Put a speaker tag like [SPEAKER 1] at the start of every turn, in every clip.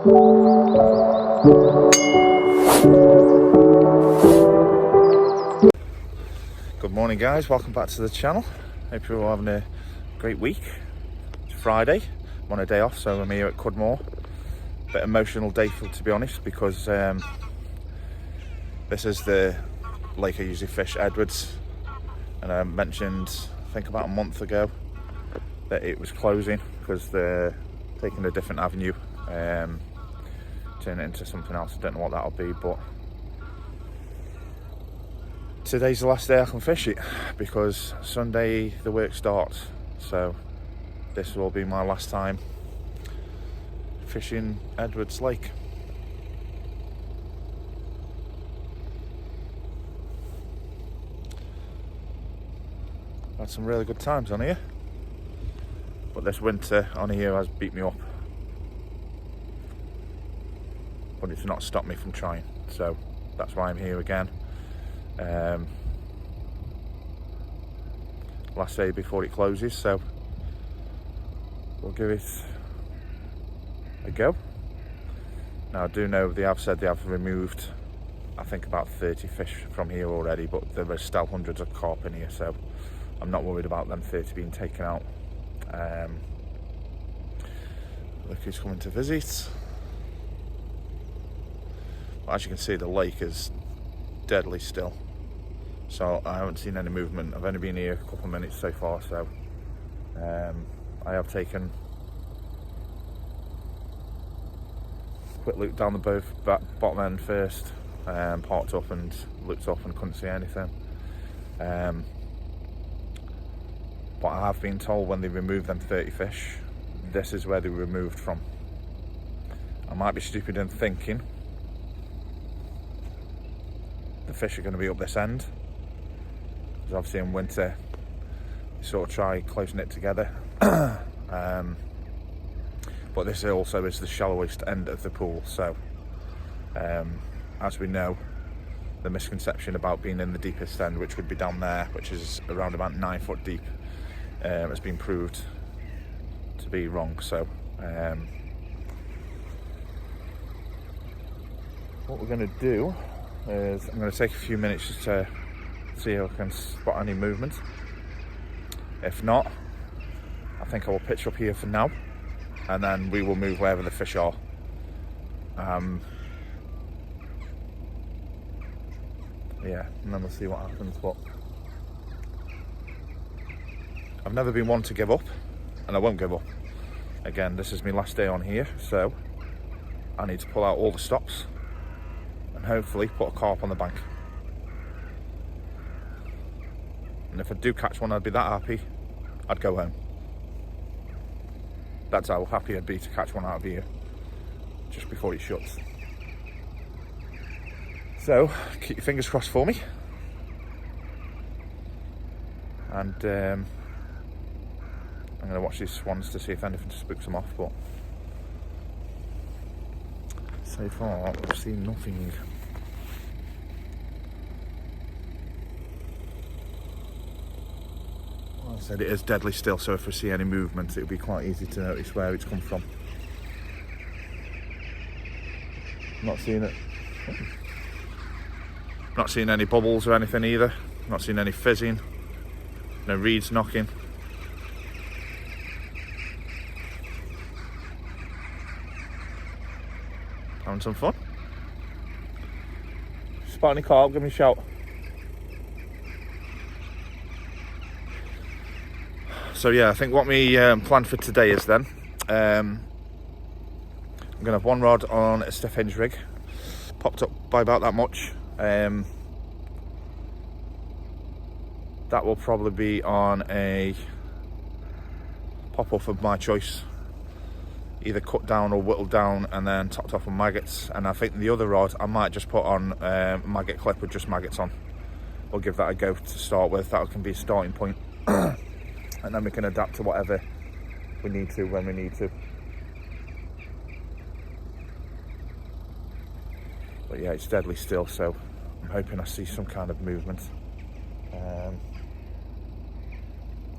[SPEAKER 1] Good morning guys, welcome back to the channel. Hope you're all having a great week. It's Friday, I'm on a day off, so I'm here at Cudmore. Bit emotional day to be honest, because this is the lake I usually fish, Edwards, and I mentioned I think about a month ago that it was closing because they're taking a different avenue, turning it into something else. I don't know what that'll be, but today's the last day I can fish it because Sunday the work starts, so this will be my last time fishing Edwards Lake. Had some really good times on here, but this winter on here has beat me up, but it's not stopped me from trying, so that's why I'm here again. Last day before it closes, so we'll give it a go. Now I do know they have said they have removed I think about 30 fish from here already, but there are still hundreds of carp in here, so I'm not worried about them 30 being taken out. Look who's coming to visit. Well, as you can see, the lake is deadly still, so I haven't seen any movement. I've only been here a couple of minutes so far, so I have taken a quick look down the bottom end first, parked up and looked up and couldn't see anything. But I have been told when they remove them 30 fish, this is where they were removed from. I might be stupid in thinking the fish are going to be up this end, because obviously in winter you sort of try closing it together. But this also is the shallowest end of the pool, so as we know, the misconception about being in the deepest end, which would be down there, which is around about 9 foot deep, has been proved to be wrong. So what we're going to do is I'm going to take a few minutes just to see if I can spot any movement. If not, I think I will pitch up here for now, and then we will move wherever the fish are. Yeah, and then we'll see what happens. But I've never been one to give up, and I won't give up. Again, this is my last day on here, so I need to pull out all the stops and hopefully put a carp on the bank. And if I do catch one, I'd be that happy, I'd go home. That's how happy I'd be to catch one out of here just before it shuts. So keep your fingers crossed for me, and I'm going to watch these swans to see if anything spooks them off, but so far I've seen nothing. Like I said, it is deadly still, so if we see any movement it'll be quite easy to notice where it's come from. Not seeing it. Not seeing any bubbles or anything either. Not seeing any fizzing. No reeds knocking. Having some fun. Spot any carp, give me a shout. So yeah, I think what we planned for today is then I'm going to have one rod on a stiff hinge rig, popped up by about that much. That will probably be on a pop-off of my choice, either cut down or whittled down and then topped off with maggots. And I think the other rod I might just put on maggot clip with just maggots on. We'll give that a go to start with. That can be a starting point. And then we can adapt to whatever we need to when we need to. But yeah, it's deadly still, so I'm hoping I see some kind of movement.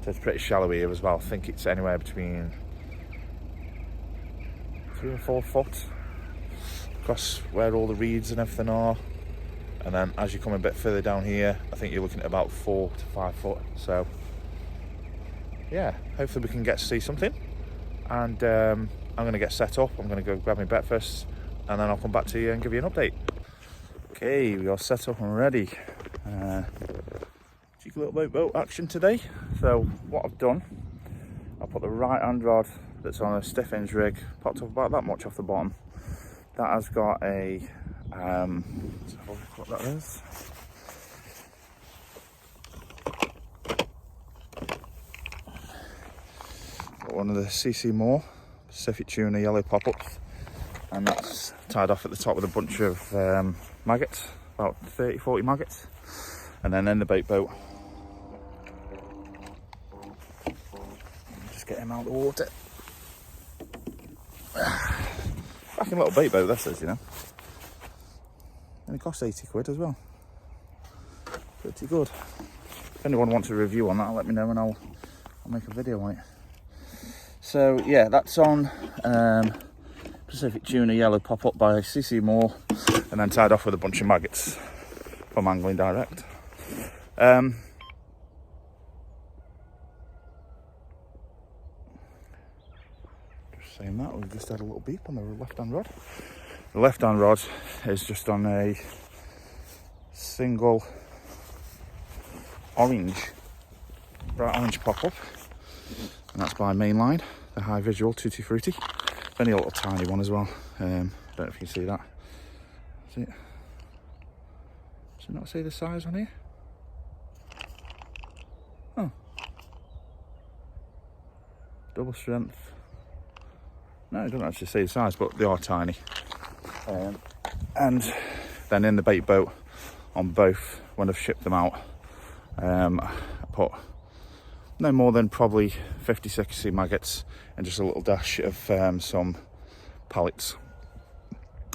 [SPEAKER 1] So it's pretty shallow here as well. I think it's anywhere between 3 and 4 foot across where all the reeds and everything are. And then as you come a bit further down here, I think you're looking at about 4 to 5 foot. So yeah, hopefully we can get to see something. And I'm going to get set up. I'm going to go grab my breakfast, and then I'll come back to you and give you an update. Okay, we are set up and ready. Cheeky little boat action today. So what I've done, I put the right hand rod that's on a stiff hinge rig, popped up about that much off the bottom. That has got a, let's have a look what that is. Got one of the CC Moore Pacific Tuna yellow pop-ups, and that's tied off at the top with a bunch of maggots, about 30-40 maggots. And then in the bait boat, just get him out of the water. Fucking little bait boat this is, you know. And it costs 80 quid as well. Pretty good. If anyone wants a review on that, let me know and I'll make a video on it. So yeah, that's on Pacific Tuna yellow pop-up by CC Moore, and then tied off with a bunch of maggots from Angling Direct. Just saying that, we've just had a little beep on the left-hand rod. The left-hand rod is just on a single bright orange pop-up, and that's by Mainline, the High Visual Tutti Frutti. It's only a little tiny one as well. I don't know if you can see that. See it? Does it not say the size on here? Oh. Double strength. No, it doesn't actually say the size, but they are tiny. And then in the bait boat on both, when I've shipped them out, I put no more than probably 50-60 maggots and just a little dash of some pallets.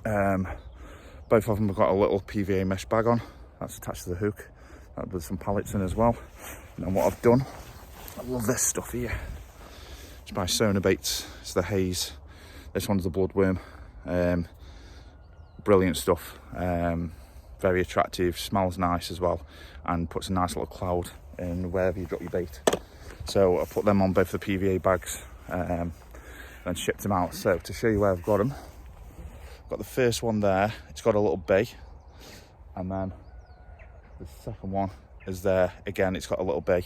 [SPEAKER 1] Both of them have got a little PVA mesh bag on that's attached to the hook, with some pallets in as well. And then what I've done, I love this stuff here. It's by Sonar Baits. It's the haze. This one's the bloodworm. Brilliant stuff. Very attractive, smells nice as well, and puts a nice little cloud in wherever you drop your bait. So I put them on both the PVA bags and shipped them out. So to show you where I've got them, I've got the first one there, it's got a little bay, and then the second one is there, again it's got a little bay.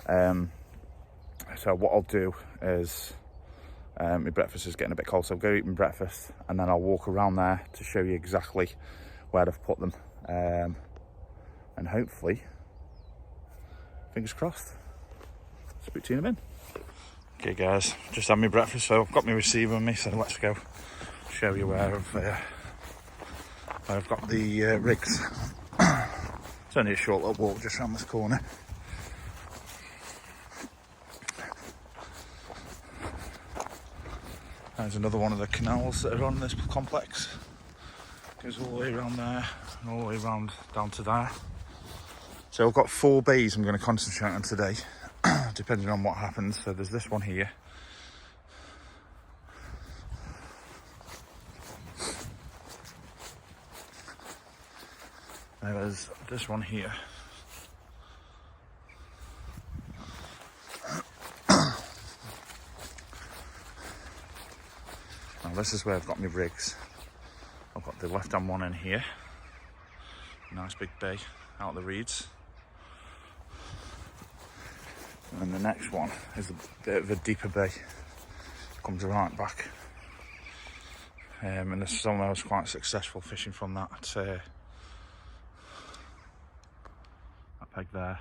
[SPEAKER 1] So what I'll do is, my breakfast is getting a bit cold, so I'll go eat my breakfast and then I'll walk around there to show you exactly where I've put them, and hopefully, fingers crossed, speak to you in a minute. Okay guys, just had my breakfast, so I've got my receiver on me, so let's go show you where I've got the rigs. It's only a short little walk just around this corner. There's another one of the canals that are on this complex. Goes all the way around there and all the way around down to there. So I've got 4 bays I'm going to concentrate on today, depending on what happens. So there's this one here. There's this one here. Now this is where I've got my rigs. I've got the left-hand one in here. Nice big bay out of the reeds. And the next one is a bit of a deeper bay. Comes right back. And this summer I was quite successful fishing from that peg there.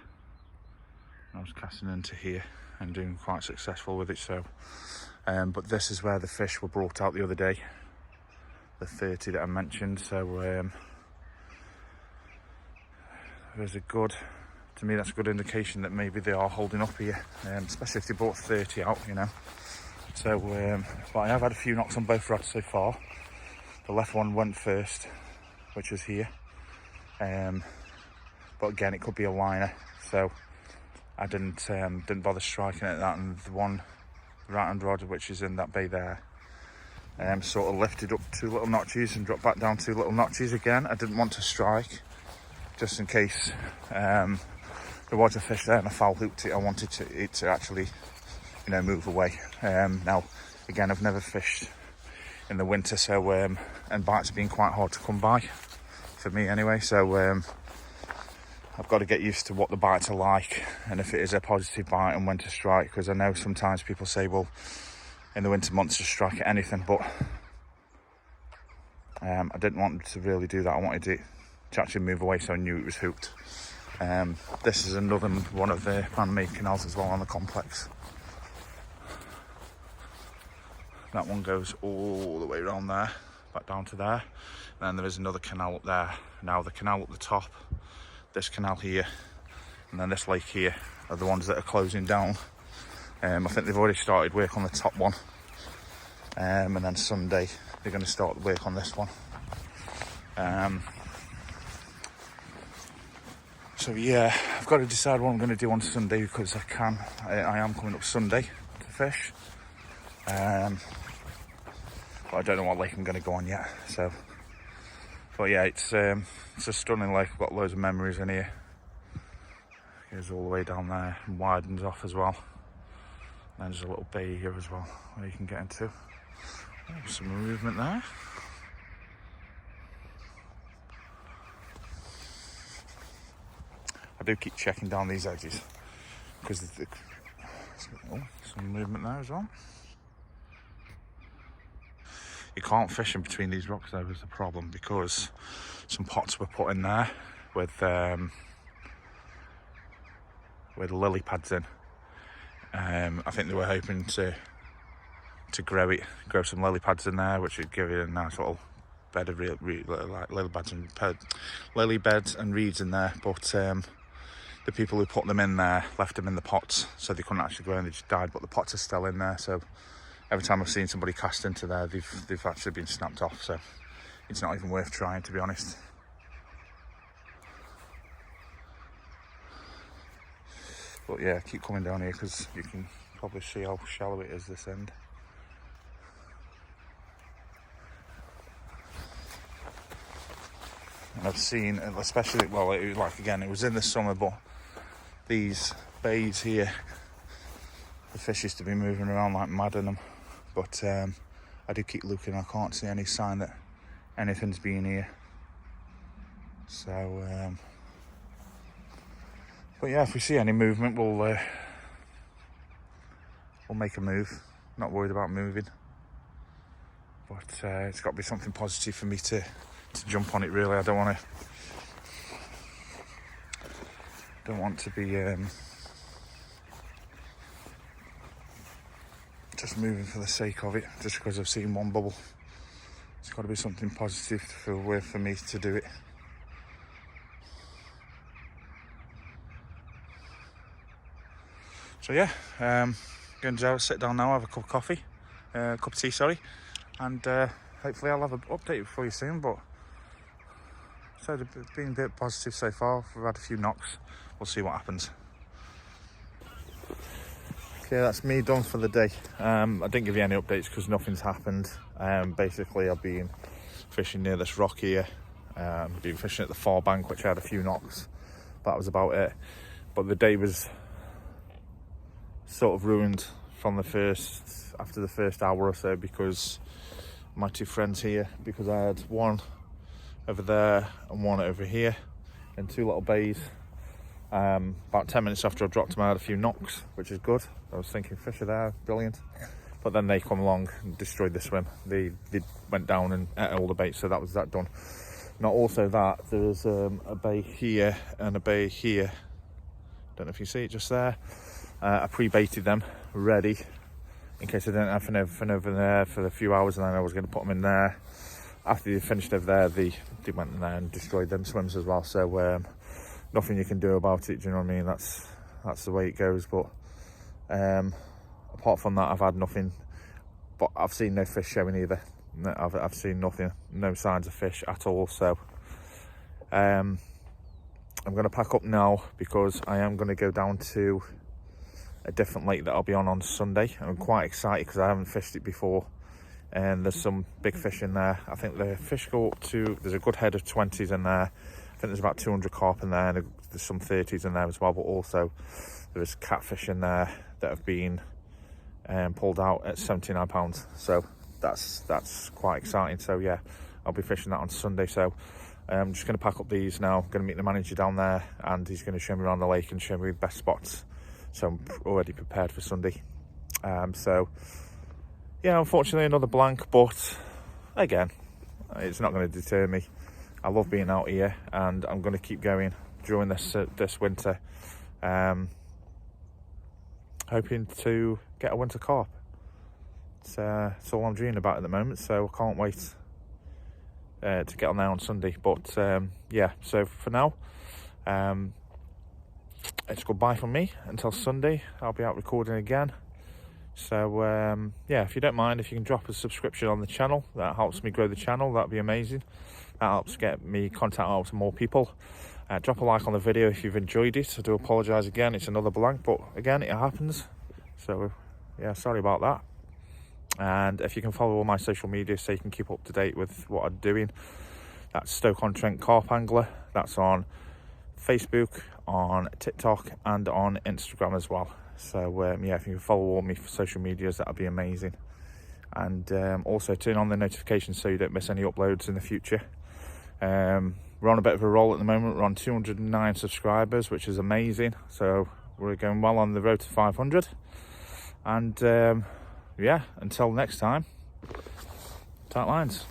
[SPEAKER 1] And I was casting into here and doing quite successful with it. So, but this is where the fish were brought out the other day, the 30 that I mentioned. So there's a good, to me that's a good indication that maybe they are holding up here, especially if they brought 30 out, you know. So, but I have had a few knocks on both rods so far. The left one went first, which is here. But again, it could be a liner, so I didn't bother striking at that. And the one right hand rod, which is in that bay there, sort of lifted up 2 little notches and dropped back down 2 little notches again. I didn't want to strike, just in case there was a fish there and a foul hooked it. I wanted it to actually, you know, move away. Now, again, I've never fished in the winter, so and bites have been quite hard to come by, for me anyway, so I've got to get used to what the bites are like and if it is a positive bite and when to strike, because I know sometimes people say, well, in the winter months to strike at anything, but I didn't want to really do that. I wanted it to actually move away, so I knew it was hooked. This is another one of the man-made canals as well on the complex. That one goes all the way around there, back down to there. And then there is another canal up there. Now the canal up the top, this canal here, and then this lake here are the ones that are closing down. I think they've already started work on the top one. And then Sunday, they're going to start work on this one. So yeah, I've got to decide what I'm going to do on Sunday, because I am coming up Sunday to fish. But I don't know what lake I'm going to go on yet. So, but yeah, it's a stunning lake. I've got loads of memories in here. Goes all the way down there and widens off as well. And there's a little bay here as well where you can get into. Oh, some movement there. I do keep checking down these edges because some movement there as well. You can't fish in between these rocks though, is the problem, because some pots were put in there with lily pads in. I think they were hoping to grow some lily pads in there, which would give it a nice little bed of like lily beds and reeds in there. But the people who put them in there left them in the pots, so they couldn't actually grow and they just died. But the pots are still in there, so every time I've seen somebody cast into there, they've actually been snapped off. So it's not even worth trying, to be honest. But yeah, keep coming down here because you can probably see how shallow it is this end. And I've seen, especially, well, it was in the summer, but these bays here, the fish used to be moving around like mad in them. But I do keep looking. I can't see any sign that anything's been here. So, but yeah, if we see any movement, we'll make a move. Not worried about moving. But it's got to be something positive for me to jump on it. Really, I don't want to be just moving for the sake of it, just because I've seen one bubble. It's got to be something positive for me to do it. So yeah, going to sit down now, have a cup of tea, sorry, and hopefully I'll have an update for you soon. But so it's been a bit positive so far. We've had a few knocks. We'll see what happens. Okay, that's me done for the day. I didn't give you any updates because nothing's happened. Basically, I've been fishing near this rock here. Been fishing at the far bank, which had a few knocks. That was about it. But the day was sort of ruined from after the first hour or so, because my 2 friends here, because I had one over there and one over here in 2 little bays. About 10 minutes after I dropped them, I had a few knocks, which is good. I was thinking fish are there, brilliant. But then they come along and destroyed the swim. They went down and ate all the bait, so that was that done. Not also that, there was a bay here and a bay here. Don't know if you see it just there. I pre-baited them, ready, in case I didn't have anything over there for a few hours, and then I was going to put them in there. After they finished over there, they went in there and destroyed them swims as well. So nothing you can do about it, do you know what I mean? That's the way it goes. But apart from that, I've had nothing, but I've seen no fish showing either. I've seen nothing, no signs of fish at all. So I'm going to pack up now, because I am going to go down to a different lake that I'll be on Sunday. I'm quite excited because I haven't fished it before. and there's some big fish in there. I think the fish go up to, there's a good head of 20s in there. I think there's about 200 carp in there, and there's some 30s in there as well, but also there's catfish in there that have been pulled out at £79. So that's quite exciting. So yeah, I'll be fishing that on Sunday. So I'm just going to pack up these now. I'm going to meet the manager down there, and he's going to show me around the lake and show me the best spots. So I'm already prepared for Sunday. So yeah, unfortunately another blank, but again, it's not going to deter me. I love being out here, and I'm going to keep going during this winter, hoping to get a winter carp. It's all I'm dreaming about at the moment, so I can't wait to get on there on Sunday. But yeah, so for now, it's goodbye from me until Sunday. I'll be out recording again. So yeah, if you don't mind, if you can drop a subscription on the channel, that helps me grow the channel. That'd be amazing. That helps get me content out to more people. Drop a like on the video if you've enjoyed it. I do apologise again, it's another blank, but again, it happens. So yeah, sorry about that. And if you can follow all my social media so you can keep up to date with what I'm doing, that's Stoke-on-Trent Carp Angler. That's on Facebook, on TikTok, and on Instagram as well. So yeah, if you can follow all my social medias, that'd be amazing. And also turn on the notifications so you don't miss any uploads in the future. We're on a bit of a roll at the moment. We're on 209 subscribers, which is amazing. So we're going well on the road to 500. And yeah, until next time, tight lines.